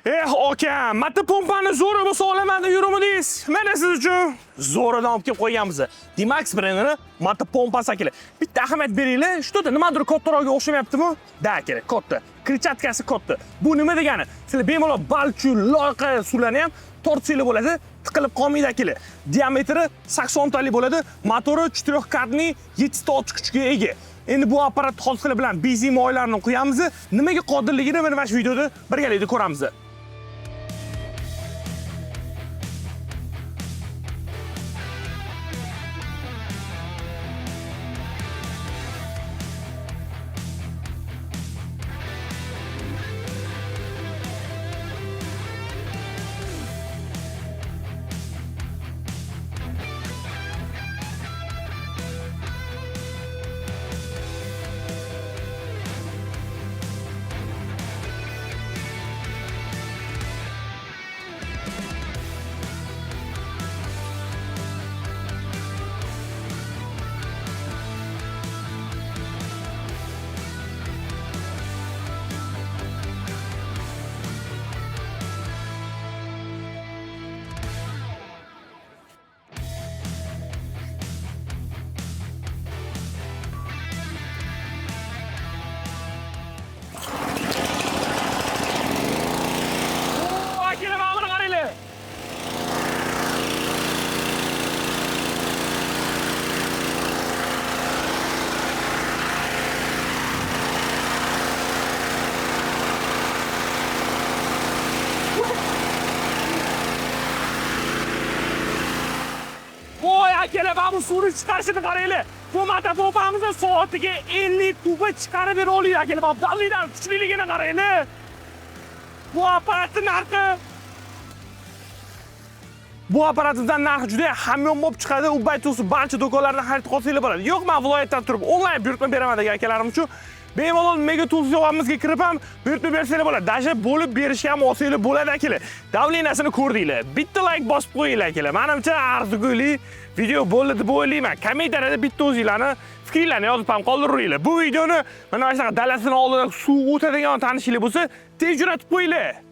Akam, mata pompani zo'ri bo'lsa olaman deb yurmadingiz. Mana siz uchun zo'ridan olib kelib qo'yganmiz. Dimax brendini mata pompasi akili. Bitta ahamiyat beringlar, что-то nimadir kattaroqga o'xshamayaptimi? Da akili, katta. Krichatkasi katta. Bu nima degani? Sizlar bemalol balchu, loyqa suvlarni ham tortsanglar bo'ladi, tiqilib qolmaydi akili. Diametri 80 talik bo'ladi, motori 4 kartli 7 ta ochiq kuchga ega. Endi bu apparat hozirlar bilan benzin moylarini qo'yamiz. Nimaga qodirligini mana shu videoda birgalikda ko'ramiz. Akela bu suvni chiqarishini qaranglar. Bu mata pompamizni soatiga 50 kuba chiqarib bera oladi akela. Bu dallidan kuchliligini qaranglar. Bu apparatning narxi Bu apparatimizdan narxi juda hamyonbop chiqadi. U baytusi barcha do'konlardan xarid qilsanglar bo'ladi. Yo'q, men viloyatdan turib onlayn buyurtma beraman degan akalarim uchun bemalol Mega Tools yog'amizga kirib ham buyurtma bersanglar bo'ladi. Dasha bo'lib berishga ham olsanglar bo'ladi akala. Davleniyasini ko'rdinglar. Bitta like bosib qo'yinglar akala. Menimcha arzigulik video bo'ldi deb o'ylayman. Kommentariyada bitta o'zinglarni fikringizni yozib ham qoldiringlar. Bu videoni mana shunaqa dalasini oldida suv o'tadigan tanishinglar bo'lsa, tez jo'natib qo'yinglar.